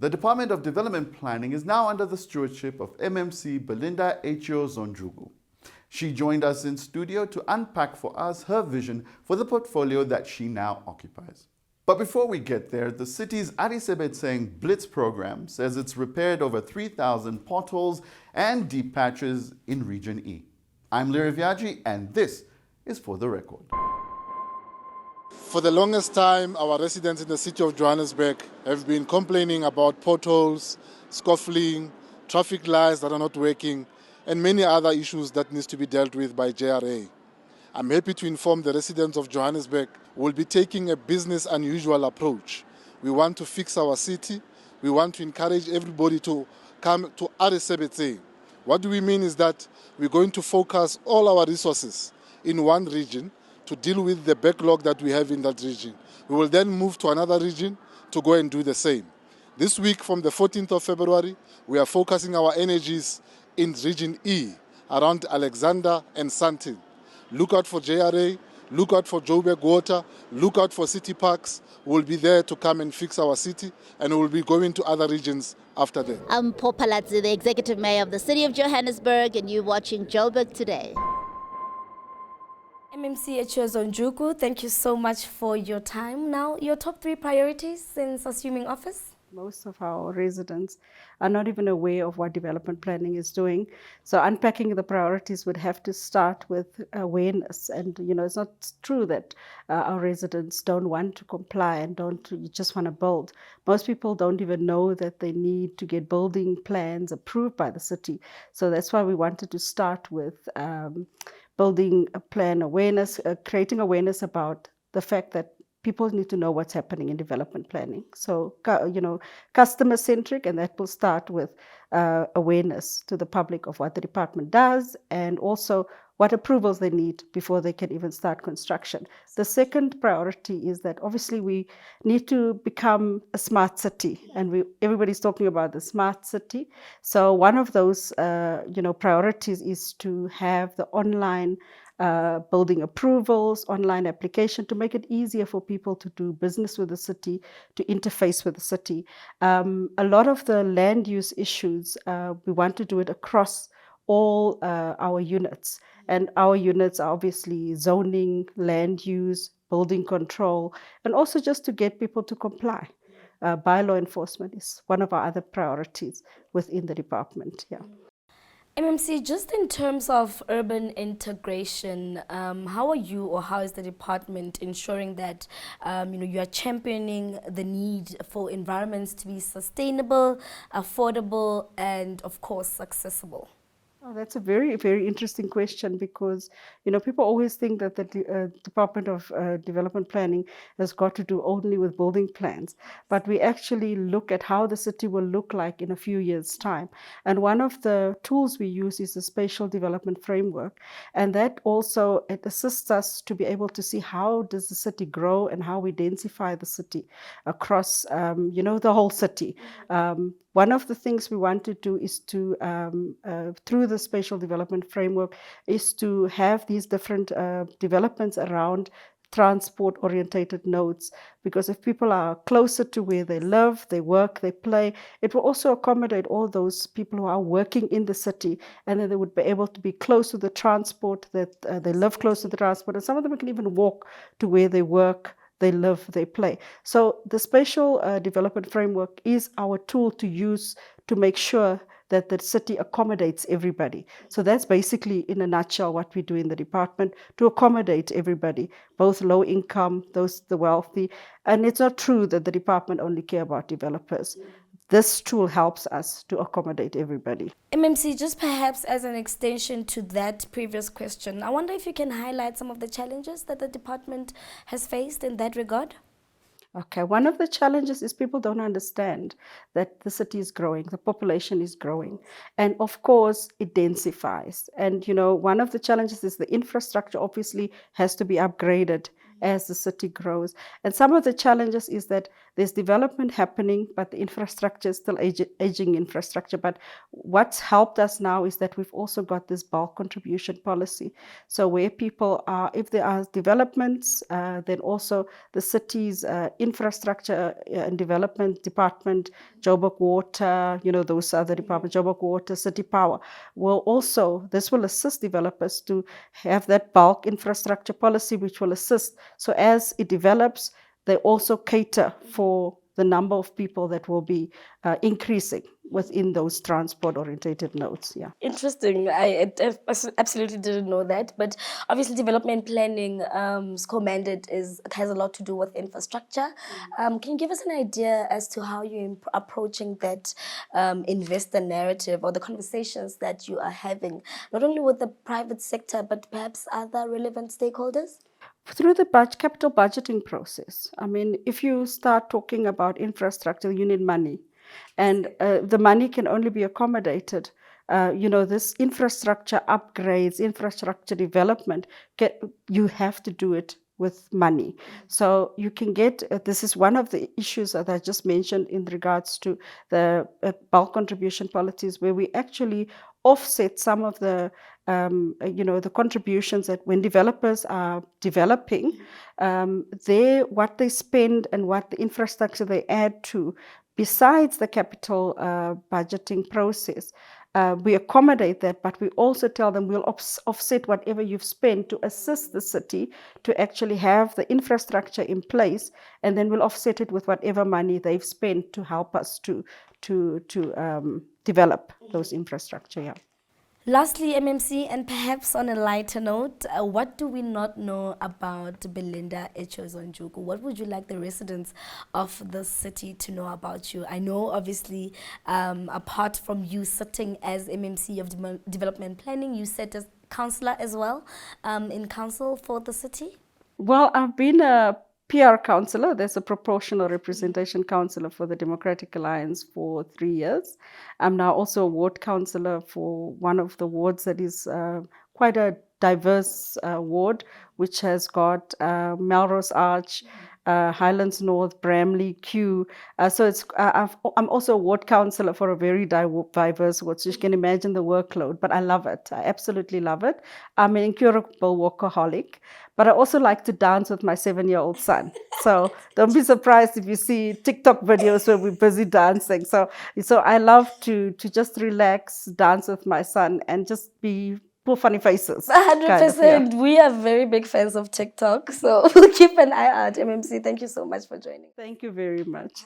The Department of Development Planning is now under the stewardship of MMC Belinda Echeozonjoku. She joined us in studio to unpack for us her vision for the portfolio that she now occupies. But before we get there, the city's Adisebetseng Blitz program says it's repaired over 3,000 potholes and deep patches in Region E. I'm Liri Viaji, and this is For the Record. For the longest time, our residents in the city of Johannesburg have been complaining about potholes, scuffling, traffic lights that are not working, and many other issues that need to be dealt with by JRA. I'm happy to inform the residents of Johannesburg we'll be taking a business unusual approach. We want to fix our city. We want to encourage everybody to come to Adisebetseng. What do we mean is that we're going to focus all our resources in one region to deal with the backlog that we have in that region. We will then move to another region to go and do the same. This week, from the 14th of February, we are focusing our energies in Region E, around Alexander and Sandton. Look out for JRA, look out for Joburg Water, look out for city parks. We'll be there to come and fix our city, and we'll be going to other regions after that. I'm Paul Palazzi, the Executive Mayor of the City of Johannesburg, and you're watching Joburg Today. MMC Echeozonjoku, thank you so much for your time. Now, your top 3 priorities since assuming office? Most of our residents are not even aware of what development planning is doing. So unpacking the priorities would have to start with awareness. And, it's not true that our residents don't want to comply and just want to build. Most people don't even know that they need to get building plans approved by the city. So that's why we wanted to start with building a plan awareness, creating awareness about the fact that people need to know what's happening in development planning. So, customer-centric, and that will start with awareness to the public of what the department does and also what approvals they need before they can even start construction. The second priority is that obviously we need to become a smart city, and everybody's talking about the smart city. So one of those, priorities is to have the online building approvals, online application to make it easier for people to do business with the city, to interface with the city. A lot of the land use issues, we want to do it across all our units. And our units are obviously zoning, land use, building control, and also just to get people to comply. Bylaw enforcement is one of our other priorities within the department. Yeah. MMC, just in terms of urban integration, how are you or how is the department ensuring that you are championing the need for environments to be sustainable, affordable, and of course accessible? Oh, that's a very, very interesting question because, people always think that the Department of Development Planning has got to do only with building plans. But we actually look at how the city will look like in a few years' time. And one of the tools we use is the spatial development framework. And that also, it assists us to be able to see how does the city grow and how we densify the city across, the whole city. One of the things we want to do is to, through the spatial development framework, is to have these different developments around transport-orientated nodes. Because if people are closer to where they live, they work, they play, it will also accommodate all those people who are working in the city, and then they would be able to be close to the transport, that they live close to the transport, and some of them can even walk to where they work, they live, they play. So the spatial development framework is our tool to use to make sure that the city accommodates everybody. So that's basically, in a nutshell, what we do in the department to accommodate everybody, both low income, the wealthy. And it's not true that the department only care about developers. This tool helps us to accommodate everybody. MMC, just perhaps as an extension to that previous question, I wonder if you can highlight some of the challenges that the department has faced in that regard? Okay, one of the challenges is people don't understand that the city is growing, the population is growing, and of course it densifies. And one of the challenges is the infrastructure obviously has to be upgraded as the city grows. And some of the challenges is that there's development happening, but the infrastructure is still aging infrastructure. But what's helped us now is that we've also got this bulk contribution policy. So where people are, if there are developments, then also the city's infrastructure and development department, Joburg Water, those other departments, Joburg Water, City Power, this will assist developers to have that bulk infrastructure policy, which will assist. So as it develops, they also cater for the number of people that will be increasing within those transport-orientated nodes. Yeah. Interesting. I absolutely didn't know that. But obviously, development planning, mandate has a lot to do with infrastructure. Can you give us an idea as to how you're approaching that investor narrative or the conversations that you are having, not only with the private sector, but perhaps other relevant stakeholders? Through the capital budgeting process. I mean, if you start talking about infrastructure, you need money. And the money can only be accommodated. This infrastructure upgrades, infrastructure development, you have to do it with money. So you can get, this is one of the issues that I just mentioned in regards to the bulk contribution policies, where we actually offset some of the the contributions that when developers are developing, what they spend and what the infrastructure they add to, besides the capital budgeting process, we accommodate that, but we also tell them we'll offset whatever you've spent to assist the city to actually have the infrastructure in place, and then we'll offset it with whatever money they've spent to help us to develop those infrastructure. Yeah. Lastly, MMC, and perhaps on a lighter note, what do we not know about Belinda Echeozonjoku? What would you like the residents of the city to know about you? I know, obviously, apart from you sitting as MMC of Development Planning, you sit as councillor as well in council for the city? Well, I've been a PR councillor. There's a proportional representation councillor for the Democratic Alliance for 3 years. I'm now also a ward councillor for one of the wards that is quite a diverse ward, which has got Melrose Arch, Highlands North, Bramley, Kew. I'm also a ward councillor for a very diverse ward, so you can imagine the workload, but I love it. I absolutely love it. I'm an incurable workaholic, but I also like to dance with my 7-year-old son. So don't be surprised if you see TikTok videos where we're busy dancing. So I love to just relax, dance with my son, and just pull funny faces. 100%. We are very big fans of TikTok, so we'll keep an eye out. MMC, thank you so much for joining. Thank you very much.